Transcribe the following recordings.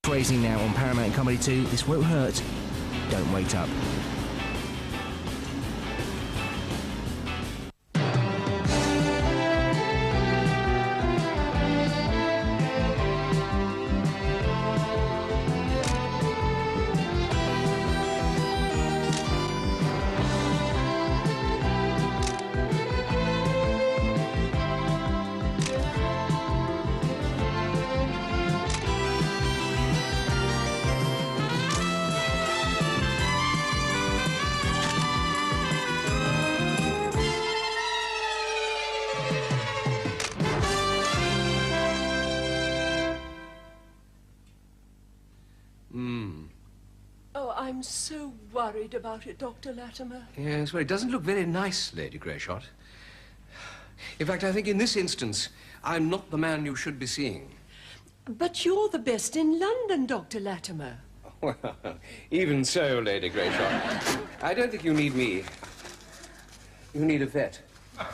Phrasing now on Paramount Comedy 2. This won't hurt. Don't wait up. Oh, I'm so worried about it, Dr. Latimer. Yes, well, it doesn't look very nice, Lady Greyshot. In fact, I think in this instance, I'm not the man you should be seeing. But you're the best in London, Dr. Latimer. Well, even so, Lady Greyshot. I don't think you need me. You need a vet. Oh,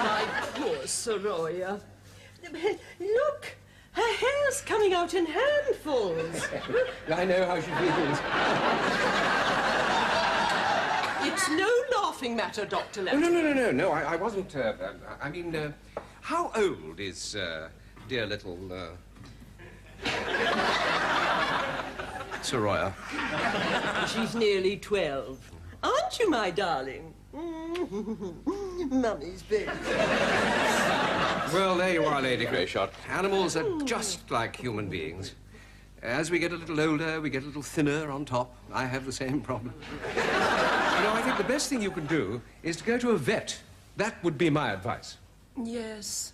my poor Soroya. Look! Her hair's coming out in handfuls. I know how she feels. It's no laughing matter, Dr. Latimer. No, I wasn't... I mean, how old is dear little... Soroya? She's nearly 12. Aren't you, my darling? Mummy's baby. Well, there you are, Lady Greyshot. Animals are just like human beings. As we get a little older, we get a little thinner on top. I have the same problem. You know, I think the best thing you can do is to go to a vet. That would be my advice. Yes.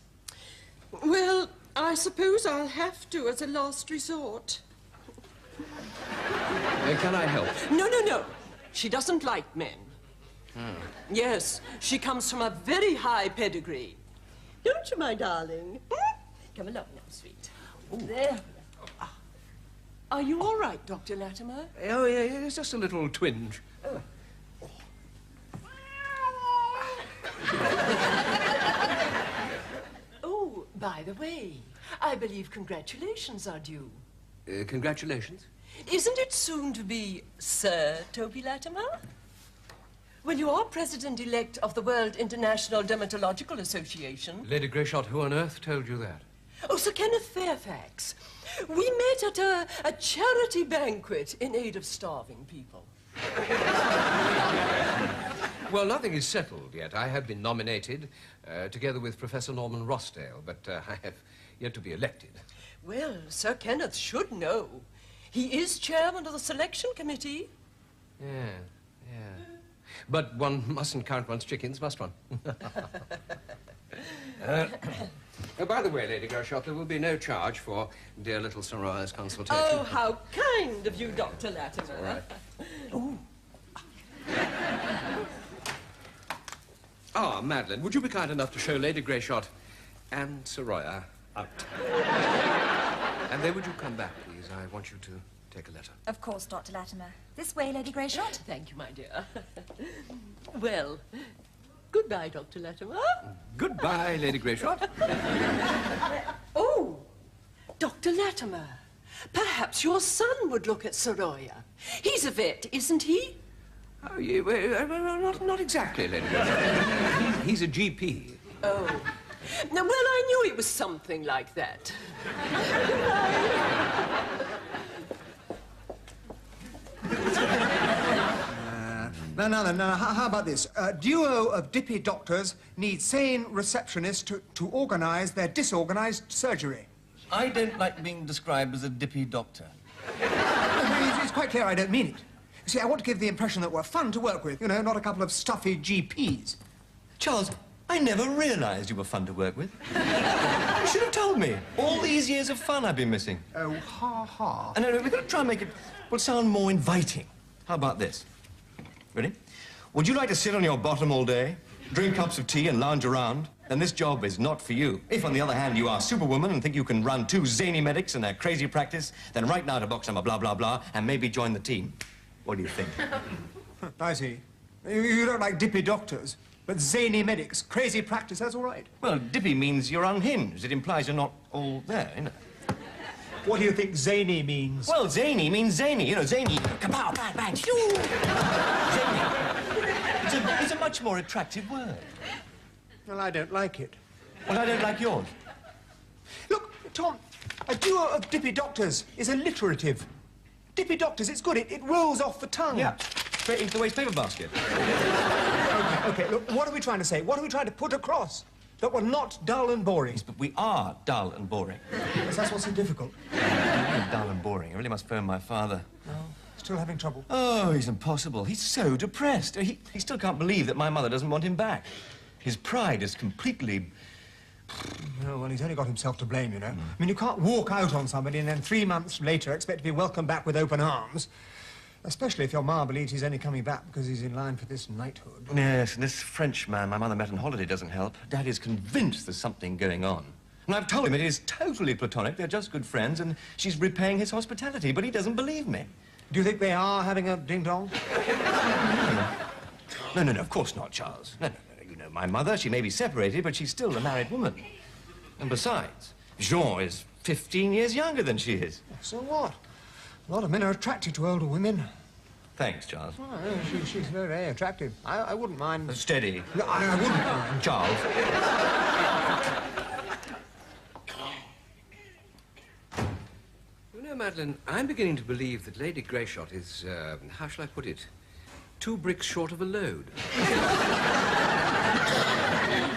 Well, I suppose I'll have to as a last resort. Can I help? No. She doesn't like men. Yes, she comes from a very high pedigree. Don't you, my darling? Come along now, sweet. There. Are you all right, Dr. Latimer? Oh, yeah, it's just a little twinge. Oh, by the way, I believe congratulations are due. Congratulations. Isn't it soon to be Sir Toby Latimer? Well, you are president-elect of the World International Dermatological Association. Lady Greyshot, who on earth told you that? Oh, Sir Kenneth Fairfax. We met at a charity banquet in aid of starving people. Well, nothing is settled yet. I have been nominated, together with Professor Norman Rossdale, but I have yet to be elected. Well, Sir Kenneth should know. He is chairman of the selection committee. Yeah. But one mustn't count one's chickens, must one? Oh, by the way, Lady Greyshot, there will be no charge for dear little Soroya's consultation. Oh, how kind of you, Dr. Latimer. All right. Oh. Ah, Madeline, would you be kind enough to show Lady Greyshot and Soroya out? And then would you come back, please? I want you to take a letter. Of course, Dr. Latimer. This way, Lady Greyshot. Thank you, my dear. Well, goodbye, Dr. Latimer. Goodbye, Lady Greyshot. Oh, Dr. Latimer, perhaps your son would look at Soroya. He's a vet, isn't he? Oh, yeah, well, not exactly, Lady Greyshot. He's a GP. Oh. Now, well, I knew it was something like that. No. How about this? A duo of dippy doctors need sane receptionists to organize their disorganized surgery. I don't like being described as a dippy doctor. It's quite clear I don't mean it. You see, I want to give the impression that we're fun to work with, you know, not a couple of stuffy GPs. Charles, I never realized you were fun to work with. You should have told me. All these years of fun I've been missing. Oh, ha. And we've got to try and make it, well, sound more inviting. How about this? Ready? Would you like to sit on your bottom all day, drink cups of tea and lounge around? Then this job is not for you. If, on the other hand, you are Superwoman and think you can run 2 zany medics in their crazy practice, then write now to box number blah, blah, blah, and maybe join the team. What do you think? I see. You don't like dippy doctors, but zany medics, crazy practice, that's all right. Well, dippy means you're unhinged. It implies you're not all there, you know. What do you think zany means? Well, zany means zany. You know, zany. Kapow, bang, bang, shoo! Zany. It's a much more attractive word. Well, I don't like it. Well, I don't like yours. Look, Tom, a duo of dippy doctors is alliterative. Dippy doctors, it's good. It rolls off the tongue. Yeah. Straight into the waste paper basket. Okay, look, what are we trying to say? What are we trying to put across? That we're not dull and boring. Yes, but we are dull and boring. Yes, that's what's so difficult. Dull and boring. I really must phone my father. No, still having trouble. Oh, he's impossible. He's so depressed. He still can't believe that my mother doesn't want him back. His pride is completely... No, well, he's only got himself to blame, you know. I mean, you can't walk out on somebody and then 3 months later expect to be welcomed back with open arms. Especially if your ma believes he's only coming back because he's in line for this knighthood. Yes, and this French man my mother met on holiday doesn't help. Dad is convinced there's something going on. And I've told him it is totally platonic, they're just good friends, and she's repaying his hospitality, but he doesn't believe me. Do you think they are having a ding-dong? No, of course not, Charles. No. You know, my mother, she may be separated, but she's still a married woman. And besides, Jean is 15 years younger than she is. So what? A lot of men are attracted to older women. Thanks, Charles. Oh, yeah, she's very, very attractive. I wouldn't mind... Steady. No, I wouldn't mind. Charles. You know, Madeline, I'm beginning to believe that Lady Greyshot is, how shall I put it, 2 bricks short of a load.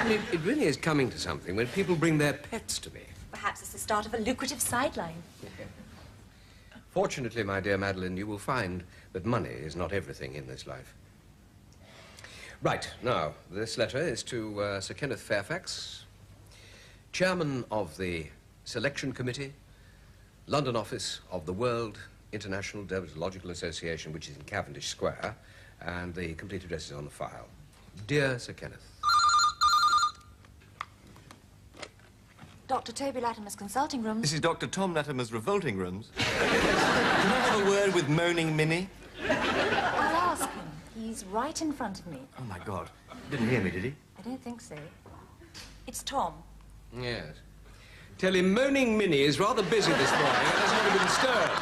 It really is coming to something when people bring their pets to me. Perhaps it's the start of a lucrative sideline. Fortunately, my dear Madeline, you will find that money is not everything in this life. Right, now, this letter is to Sir Kenneth Fairfax, Chairman of the Selection Committee, London office of the World International Dermatological Association, which is in Cavendish Square, and the complete address is on the file. Dear Sir Kenneth. Dr. Toby Latimer's consulting room. This is Dr. Tom Latimer's revolting rooms. Can I have a word with Moaning Minnie? I'll ask him. He's right in front of me. Oh, my God. Didn't hear me, did he? I don't think so. It's Tom. Yes. Tell him Moaning Minnie is rather busy this morning and hasn't even been stirred.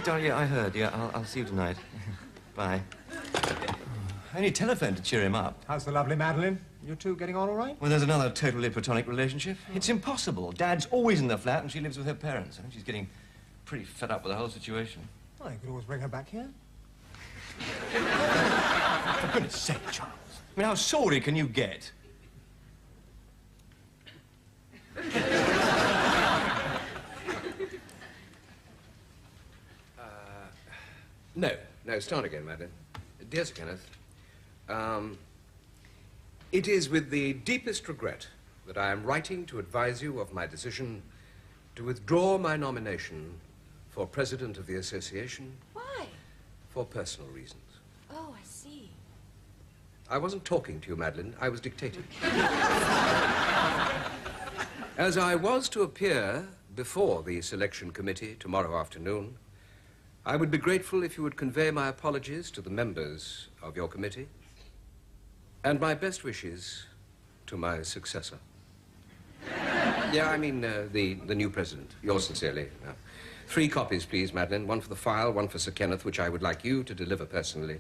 Tom? Yeah, I heard. Yeah, I'll see you tonight. Bye. I only telephoned to cheer him up. How's the lovely Madeline? You two getting on all right? Well, there's another totally platonic relationship. It's impossible. Dad's always in the flat and she lives with her parents. I think she's getting pretty fed up with the whole situation. Well, you could always bring her back here. For goodness sake, Charles. I mean, how sorry can you get? No, start again, Madeline. Dear Sir Kenneth, it is with the deepest regret that I am writing to advise you of my decision to withdraw my nomination for President of the Association. Why? For personal reasons. Oh, I see. I wasn't talking to you, Madeline. I was dictating. As I was to appear before the selection committee tomorrow afternoon, I would be grateful if you would convey my apologies to the members of your committee and my best wishes to my successor. Yeah, I mean, the new president. Yours sincerely. 3 copies, please, Madeline. 1 for the file, 1 for Sir Kenneth, which I would like you to deliver personally.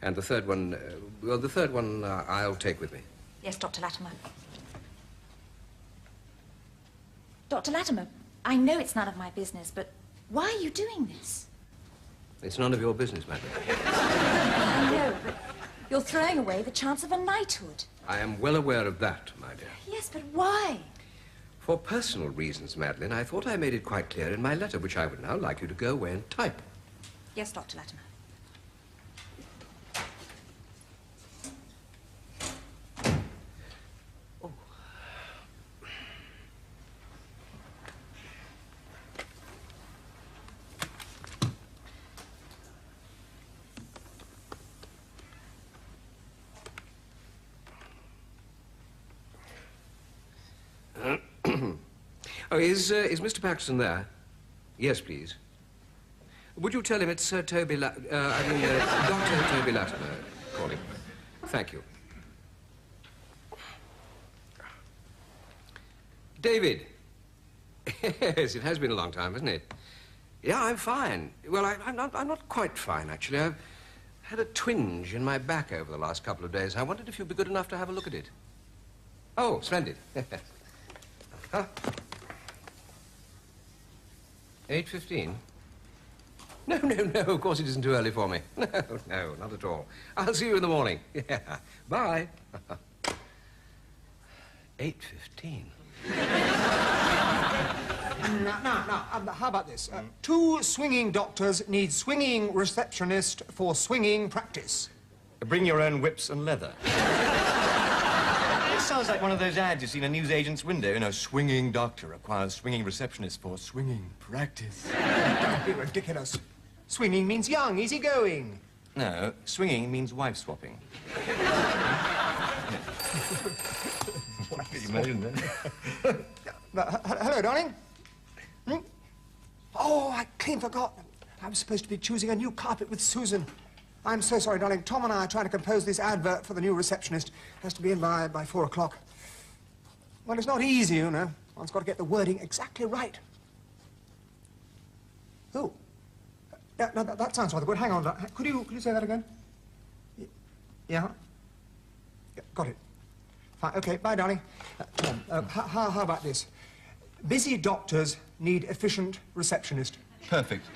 And the third one, I'll take with me. Yes, Dr. Latimer. Dr. Latimer, I know it's none of my business, but why are you doing this? It's none of your business, Madeline. I know, but you're throwing away the chance of a knighthood. I am well aware of that, my dear. Yes, but why? For personal reasons, Madeline, I thought I made it quite clear in my letter, which I would now like you to go away and type. Yes, Dr. Latimer. Oh, is Mr. Paxton there? Yes, please. Would you tell him it's Sir Toby Dr. Toby Latimer calling. Thank you. David, Yes, it has been a long time, hasn't it? Yeah, I'm fine. Well, I'm not quite fine, actually. I've had a twinge in my back over the last couple of days. I wondered if you'd be good enough to have a look at it. Oh, splendid. 8:15? No, of course it isn't too early for me. No, not at all. I'll see you in the morning. Yeah, bye. 8:15. Now, how about this? 2 swinging doctors need swinging receptionist for swinging practice. Bring your own whips and leather. It sounds like one of those ads you see in a newsagent's window. You know, swinging doctor requires swinging receptionist for swinging practice. Don't be ridiculous. Swinging means young, easygoing. No, swinging means wife swapping. Imagine that. Hello, darling. Hmm? Oh, I clean forgot. I was supposed to be choosing a new carpet with Susan. I'm so sorry, darling. Tom and I are trying to compose this advert for the new receptionist. Has to be in by 4 o'clock. Well, it's not easy, you know. One's got to get the wording exactly right. Oh. Yeah, no, that sounds rather good. Hang on. Could you say that again? Yeah? Yeah, got it. Fine. Okay, bye, darling. Tom, how about this? Busy doctors need efficient receptionist. Perfect.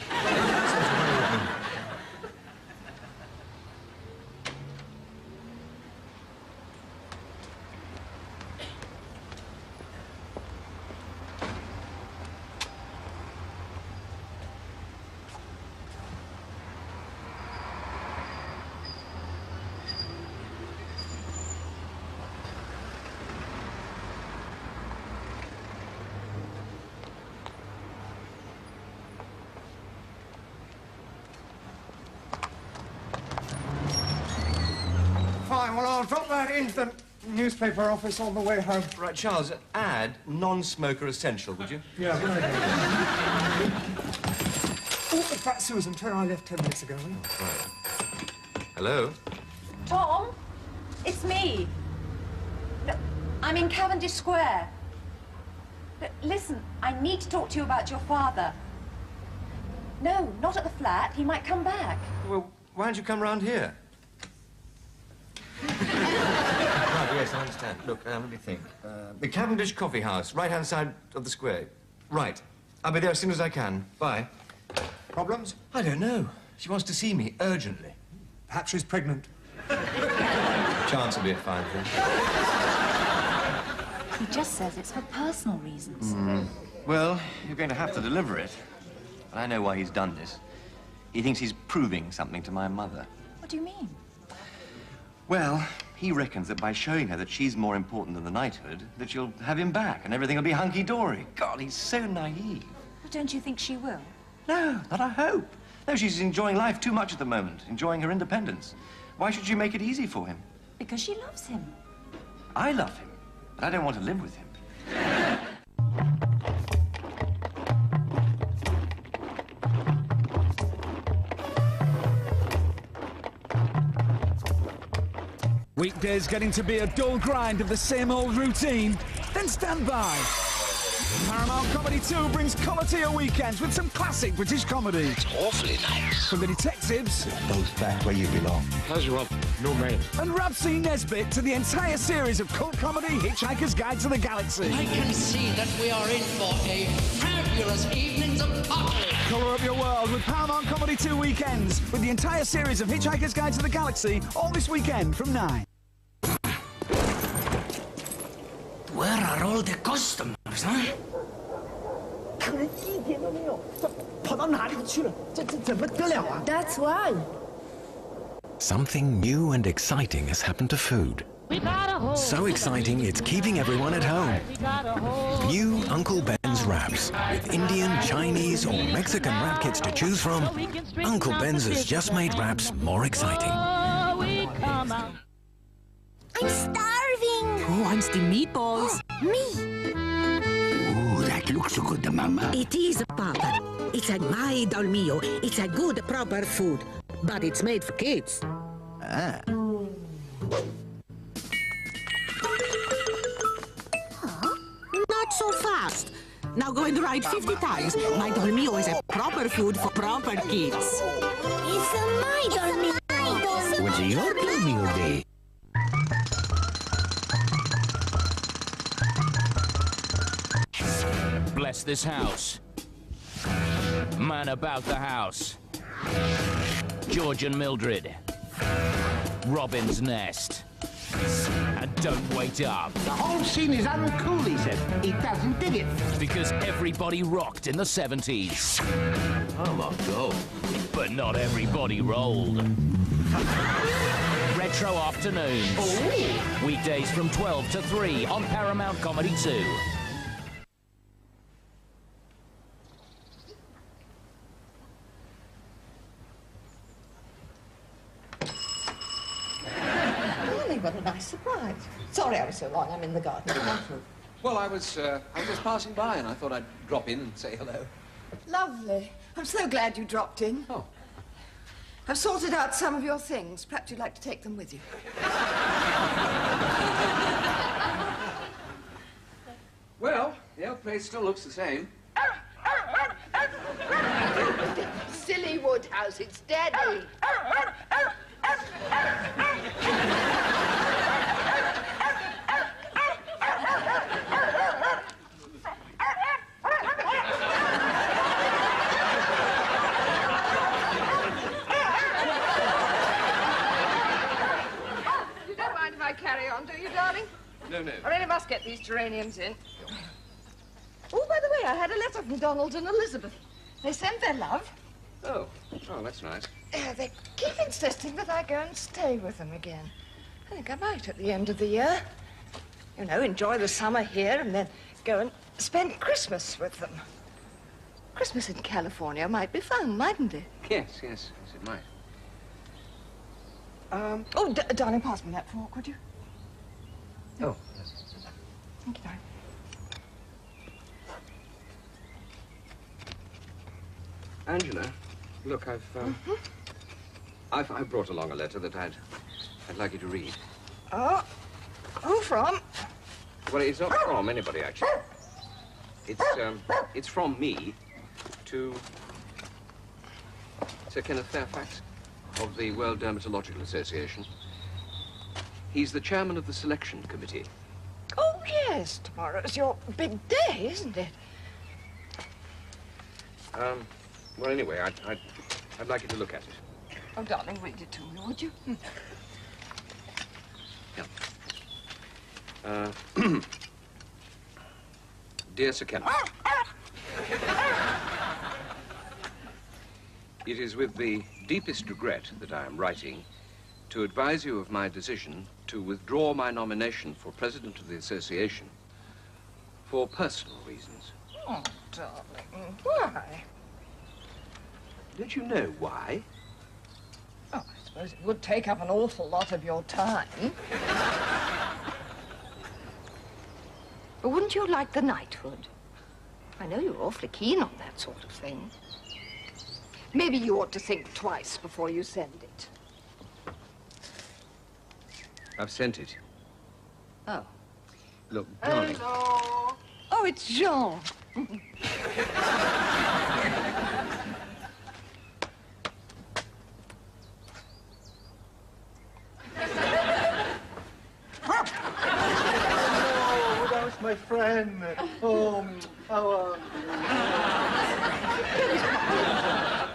Fine, well, I'll drop that into the newspaper office on the way home. Right, Charles, add non-smoker essential, would you? Yeah, good idea. Oh, in fact, Susan, tell her I left 10 minutes ago, will you? Right. Hello? Tom, it's me. Look, I'm in Cavendish Square. Look, listen, I need to talk to you about your father. No, not at the flat. He might come back. Well, why don't you come round here? Right, yes, I understand. Look, let me think. The Cavendish Coffee House, right-hand side of the square. Right. I'll be there as soon as I can. Bye. Problems? I don't know. She wants to see me urgently. Perhaps she's pregnant. Chance will be a fine thing. He just says it's for personal reasons. Well, you're going to have to deliver it. But I know why he's done this. He thinks he's proving something to my mother. What do you mean? Well, he reckons that by showing her that she's more important than the knighthood, that she'll have him back and everything will be hunky-dory. God, he's so naive. Well, don't you think she will? No, not I hope. No, she's enjoying life too much at the moment, enjoying her independence. Why should you make it easy for him? Because she loves him. I love him, but I don't want to live with him. Weekdays getting to be a dull grind of the same old routine? Then stand by. Paramount Comedy 2 brings colour to your weekends with some classic British comedy. It's awfully nice. From the detectives Both back where you belong. Casual. No man. and Rabsy Nesbitt to the entire series of cult comedy Hitchhiker's Guide to the Galaxy. I can see that we are in for a fabulous evening's of pottery. Colour up your world with Paramount Comedy 2 weekends with the entire series of Hitchhiker's Guide to the Galaxy all this weekend from 9. Where are all the customers, huh? That's why. Something new and exciting has happened to food. So exciting, it's keeping everyone at home. New Uncle Ben's wraps. With Indian, Chinese, or Mexican wrap kits to choose from, Uncle Ben's has just made wraps more exciting. I'm starving. Who wants the meatballs? Me. Ooh, that looks so good, Mama. It is, Papa. It's a my dolmio. It's a good, proper food. But it's made for kids. Ah. Not so fast. Now go and ride 50 times. My Dolmio is a proper food for proper kids. It's my Dolmio. What's your Dolmio day? Bless this house. Man about the house. George and Mildred. Robin's nest. And don't wait up. The whole scene is uncool, he said. He doesn't dig it. Because everybody rocked in the 70s. Oh, my God. But not everybody rolled. Retro Afternoons. Oh. Weekdays from 12 to 3 on Paramount Comedy 2. What a nice surprise. Sorry I was so long. I'm in the garden. Well, I was just passing by and I thought I'd drop in and say hello. Lovely. I'm so glad you dropped in. Oh. I've sorted out some of your things. Perhaps you'd like to take them with you. Well, the old place still looks the same. Silly Woodhouse, it's Daddy. You don't mind if I carry on, do you, darling? No, no. I really must get these geraniums in. Oh, by the way, I had a letter from Donald and Elizabeth. They sent their love. Oh, that's nice. They keep insisting that I go and stay with them again. I think I might at the end of the year. You know, enjoy the summer here and then go and spend Christmas with them. Christmas in California might be fun, mightn't it? Yes, it might. Oh, darling, pass me that fork, would you? Oh. Thank you, darling. Angela, look, I've brought along a letter that I'd like you to read. Oh, who from? Well, it's not from anybody, actually. It's from me to Sir Kenneth Fairfax of the World Dermatological Association. He's the chairman of the selection committee. Oh, yes, tomorrow's your big day, isn't it? Well, anyway, I'd like you to look at it. Oh, darling, read it to me, would you? Yeah. Dear Sir Kenneth, it is with the deepest regret that I am writing to advise you of my decision to withdraw my nomination for president of the association for personal reasons. Oh, darling, why? Don't you know why? Oh, I suppose it would take up an awful lot of your time. But wouldn't you like the knighthood? I know you're awfully keen on that sort of thing. Maybe you ought to think twice before you send it. I've sent it. Oh. Look, darling. Hello. Oh, it's Jean. Oh, that was my friend. Oh, how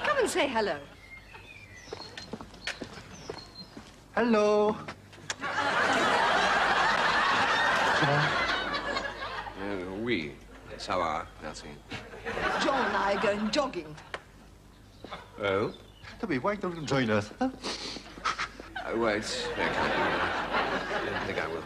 Come and say hello. Hello. Oui. Ça va, merci. John and I are going jogging. Oh? Toby, why don't you join us? Huh? Well, it's very kind of you. I don't think I will.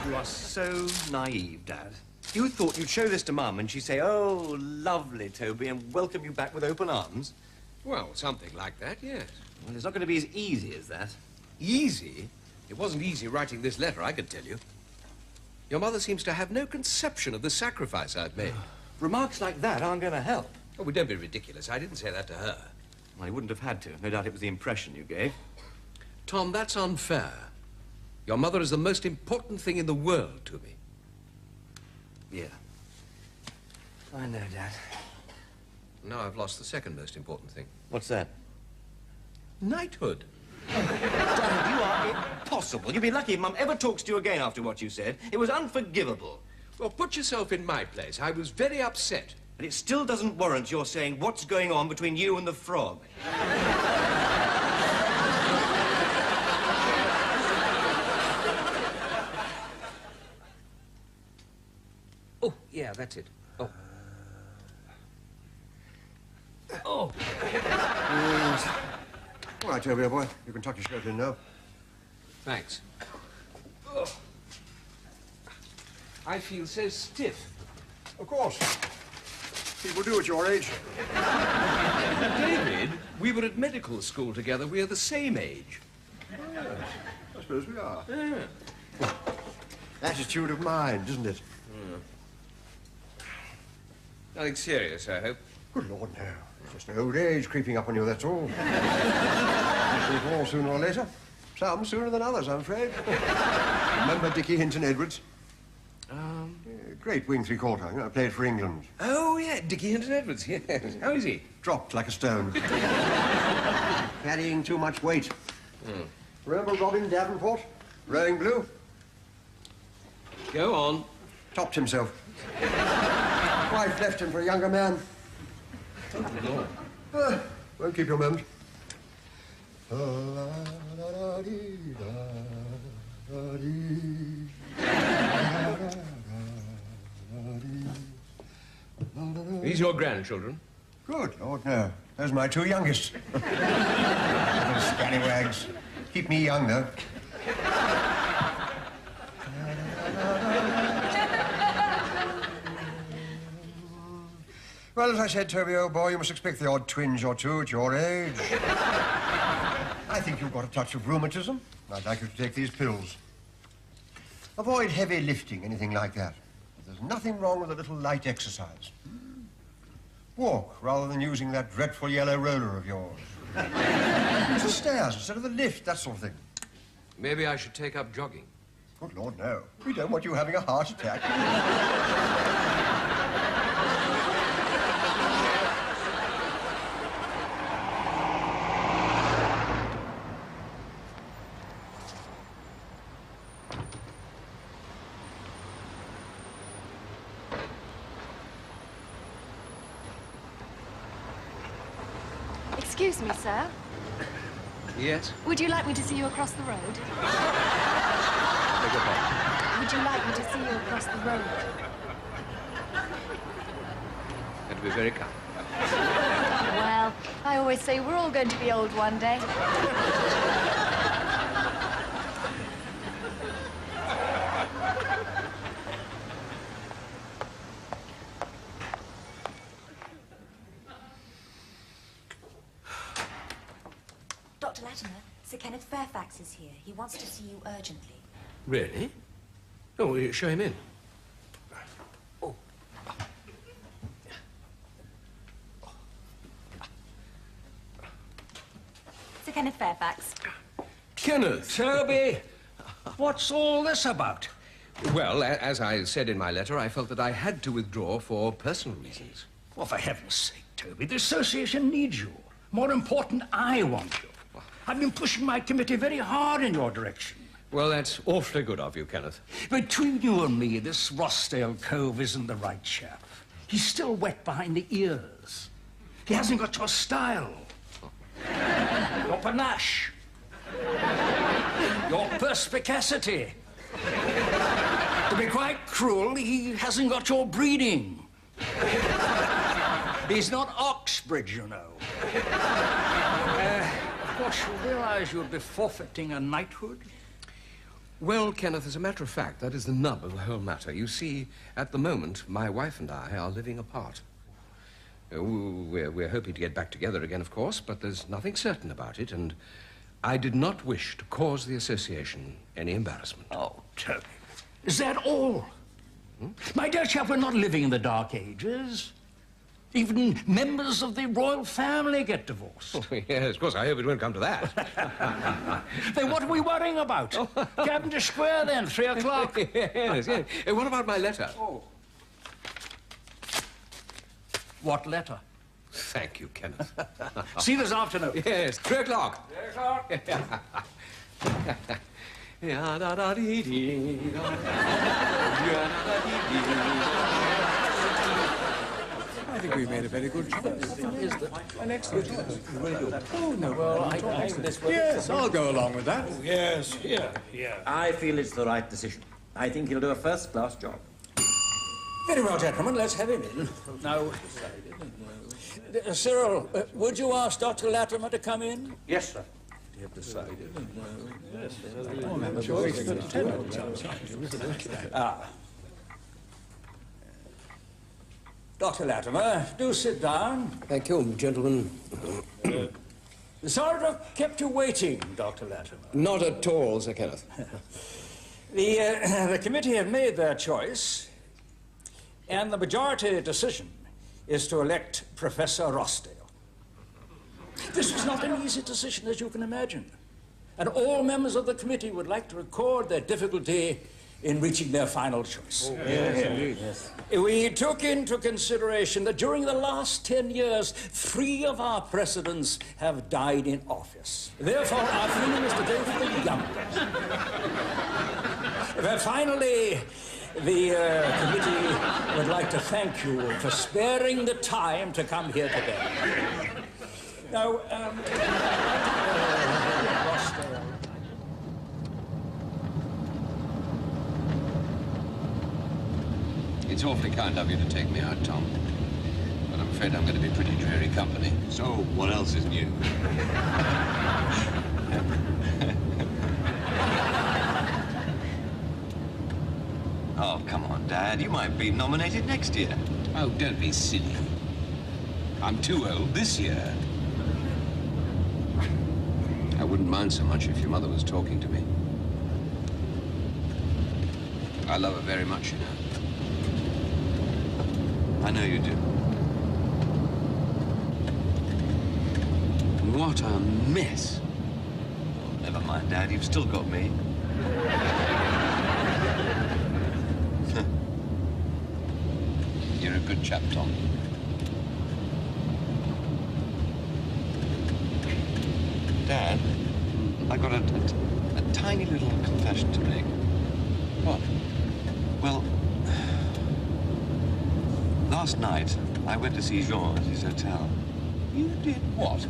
You are so naive, Dad. You thought you'd show this to Mum and she'd say, oh, lovely, Toby, and welcome you back with open arms? Well, something like that, yes. Well, it's not going to be as easy as that. Easy? It wasn't easy writing this letter, I can tell you. Your mother seems to have no conception of the sacrifice I've made. Remarks like that aren't going to help. Oh, well, don't be ridiculous. I didn't say that to her. Well, you wouldn't have had to. No doubt it was the impression you gave. Tom, that's unfair. Your mother is the most important thing in the world to me. Yeah. I know, Dad. Now I've lost the second most important thing. What's that? Knighthood. Dad, you are impossible. You'll be lucky if Mum ever talks to you again after what you said. It was unforgivable. Well, put yourself in my place. I was very upset. But it still doesn't warrant your saying what's going on between you and the frog. Oh, yeah, that's it. Oh. Oh. Yes. All right, Toby, boy. You can tuck your shirt in now. Thanks. Oh. I feel so stiff. Of course. People do at your age. David, we were at medical school together. We're the same age. Yes, I suppose we are. Yeah. Attitude of mind, isn't it? Nothing serious, I hope. Good Lord, no. It's just an old age creeping up on you, that's all. It'll fall sooner or later. Some sooner than others, I'm afraid. Remember Dickie Hinton Edwards? Great wing three-quarter. You know, played for England. Oh, yeah, Dickie Hinton Edwards, yes. How is he? Dropped like a stone. Carrying too much weight. Remember Robin Davenport? Rowing blue? Go on. Topped himself. Wife left him for a younger man. Won't keep you a moment. These your grandchildren? Good Lord, no. Those are my two youngest. Little scallywags. Keep me young, though. Well, as I said, Toby, old boy, you must expect the odd twinge or two at your age. I think you've got a touch of rheumatism. I'd like you to take these pills. Avoid heavy lifting, anything like that. There's nothing wrong with a little light exercise. Walk, rather than using that dreadful yellow roller of yours. Use the stairs instead of the lift, that sort of thing. Maybe I should take up jogging. Good Lord, no. We don't want you having a heart attack. Excuse me, sir. Yes? Would you like me to see you across the road? Beg your pardon? Would you like me to see you across the road? That'd be very kind. Well, I always say we're all going to be old one day. Dr. Latimer, Sir Kenneth Fairfax is here. He wants to see you urgently. Really? Oh, well, show him in. Oh. Sir Kenneth Fairfax. Kenneth! Toby, what's all this about? Well, as I said in my letter, I felt that I had to withdraw for personal reasons. Well, for heaven's sake, Toby, the association needs you. More important, I want you. I've been pushing my committee very hard in your direction. Well, that's awfully good of you, Kenneth. Between you and me, this Rossdale Cove isn't the right chap. He's still wet behind the ears. He hasn't got your style. Your panache. Your perspicacity. To be quite cruel, he hasn't got your breeding. He's not Oxbridge, you know. Of course, you realize you'll be forfeiting a knighthood? Well, Kenneth, as a matter of fact, that is the nub of the whole matter. You see, at the moment, my wife and I are living apart. We're hoping to get back together again, of course, but there's nothing certain about it, and I did not wish to cause the association any embarrassment. Oh, Toby, is that all? My dear chap, we're not living in the Dark Ages. Even members of the royal family get divorced. Oh, yes, of course. I hope it won't come to that. Then what are we worrying about? Cavendish Square, then, 3 o'clock. Yes, yes. What about my letter? Oh. What letter? Thank you, Kenneth. See you this afternoon. Yes, 3 o'clock. 3 o'clock. I think we made a very good choice. An excellent choice. Oh, no, well, I think this will... Yes, I'll go along with that. Yes, here. I feel it's the right decision. I think he'll do a first-class job. Very well, gentlemen, let's have him in. Now, Cyril, would you ask Dr. Latimer to come in? Yes, sir. You have decided. Dr. Latimer, do sit down. Thank you, gentlemen. Sorry to have kept you waiting, Dr. Latimer. Not at all, Sir Kenneth. The committee have made their choice, and the majority decision is to elect Professor Rossdale. This was not an easy decision, as you can imagine, and all members of the committee would like to record their difficulty in reaching their final choice. Yes. We took into consideration that during the last 10 years, 3 of our presidents have died in office. Therefore, our feeling is to go for the youngest. Finally, the committee would like to thank you for sparing the time to come here today. Now, It's awfully kind of you to take me out, Tom. But I'm afraid I'm going to be pretty dreary company. So, what else is new? Oh, come on, Dad. You might be nominated next year. Oh, don't be silly. I'm too old this year. I wouldn't mind so much if your mother was talking to me. I love her very much, you know. I know you do. What a mess. Oh, never mind, Dad. You've still got me. You're a good chap, Tom. Dad, I've got a tiny little confession to make. What? Well, last night, I went to see Jean at his hotel. You did what?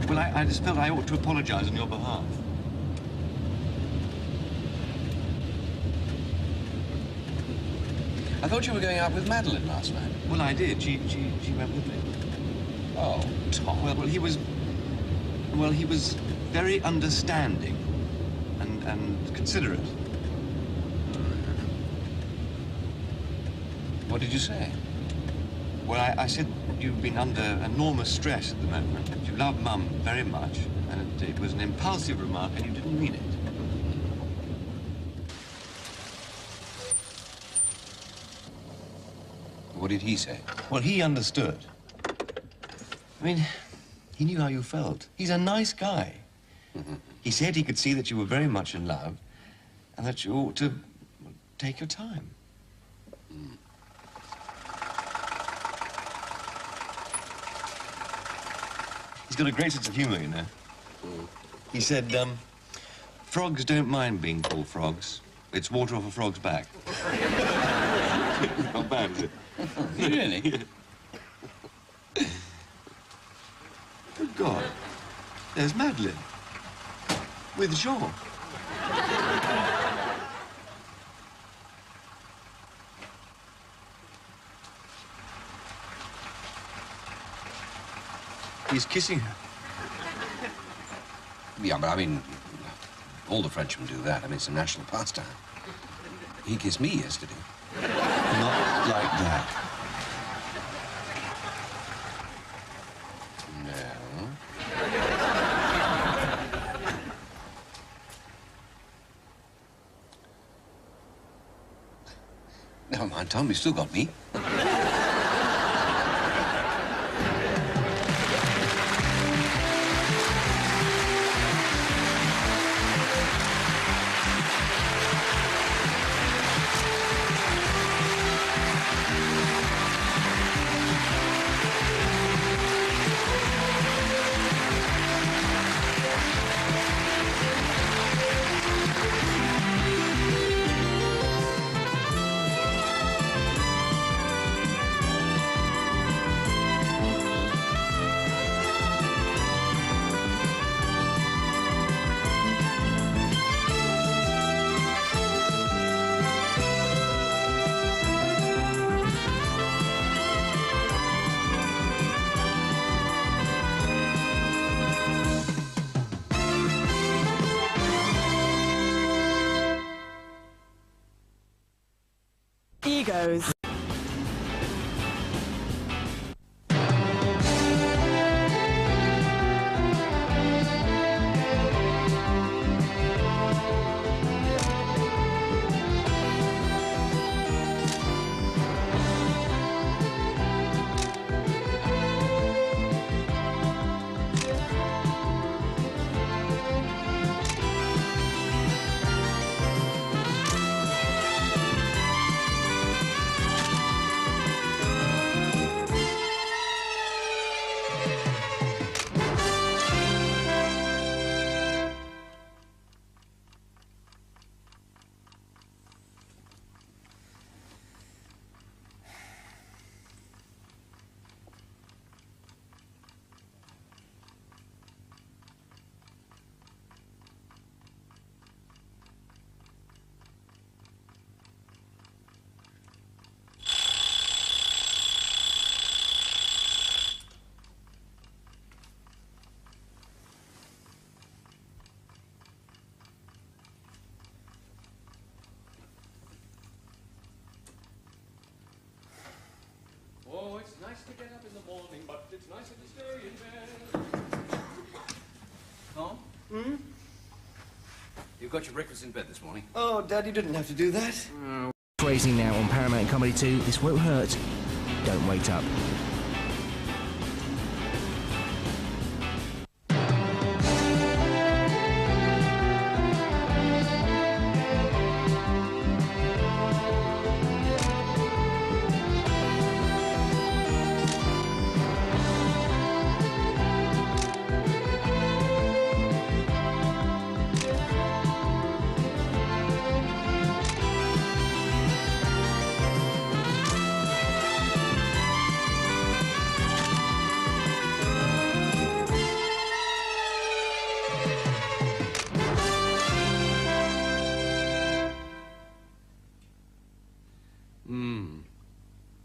Well, I just felt I ought to apologize on your behalf. I thought you were going out with Madeline last night. Well, I did. She went with me. Oh, Tom. Well, he was very understanding and considerate. What did you say? Well, I said you've been under enormous stress at the moment. You love Mum very much, and it was an impulsive remark, and you didn't mean it. What did he say? Well, he understood. I mean, he knew how you felt. He's a nice guy. He said he could see that you were very much in love, and that you ought to take your time. He's got a great sense of humor, you know. He said, frogs don't mind being called frogs. It's water off a frog's back. Not bad, is it? Really? Good God. There's Madeline. With Jean. He's kissing her. Yeah, but I mean, all the Frenchmen do that. I mean, it's a national pastime. He kissed me yesterday. Not like that. No. Never mind, Tom, you've still got me. Egos. Oh, it's nice to get up in the morning, but it's nicer to stay in bed. Tom? Hmm? You've got your breakfast in bed this morning. Oh, Dad, you didn't have to do that. Raising now on Paramount Comedy 2. This won't hurt. Don't wait up.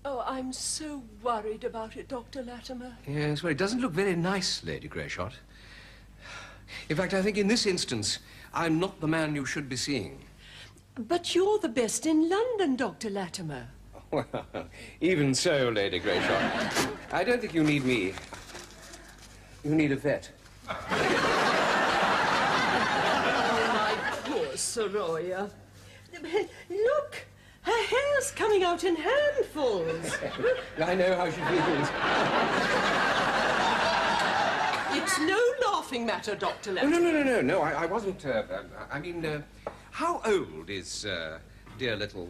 Oh, I'm so worried about it, Dr. Latimer. Yes, well, it doesn't look very nice, Lady Greyshot. In fact, I think in this instance, I'm not the man you should be seeing. But you're the best in London, Dr. Latimer. Well, even so, Lady Greyshot, I don't think you need me. You need a vet. Oh, my poor Soroya. Look! Her hair's coming out in handfuls. I know how she feels. It's no laughing matter, Dr. Oh, Latimer. no, I wasn't... I mean, how old is dear little...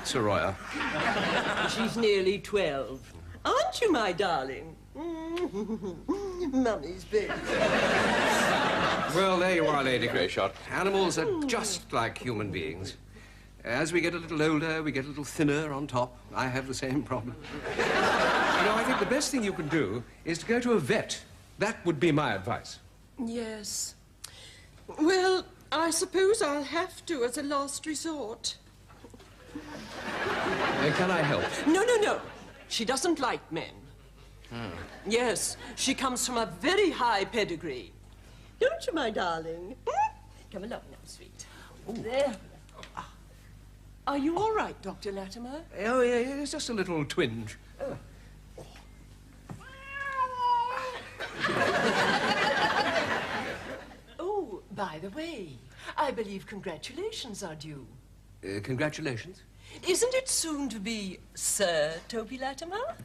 Soroya? She's nearly 12. Aren't you, my darling? Mummy's baby. Well, there you are, Lady Greyshot. Animals are just like human beings. As we get a little older, we get a little thinner on top. I have the same problem. You know, I think the best thing you can do is to go to a vet. That would be my advice. Yes. Well, I suppose I'll have to as a last resort. Can I help? No. She doesn't like men. Yes, she comes from a very high pedigree. Don't you, my darling? Come along now, sweet. There. Are you all right, Dr. Latimer? Oh, yeah, it's just a little twinge. Oh, by the way, I believe congratulations are due. Congratulations. Isn't it soon to be Sir Toby Latimer?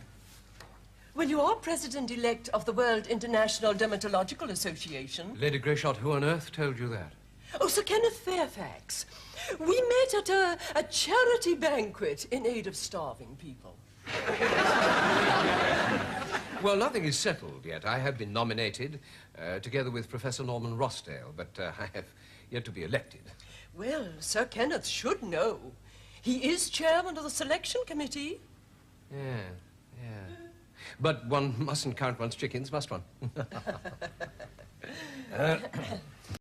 Well, you are president-elect of the World International Dermatological Association. Lady Greyshot, who on earth told you that? Oh, Sir Kenneth Fairfax. We met at a charity banquet in aid of starving people. Well, nothing is settled yet. I have been nominated, together with Professor Norman Rossdale, but I have yet to be elected. Well, Sir Kenneth should know. He is chairman of the selection committee. Yeah. But one mustn't count one's chickens, must one?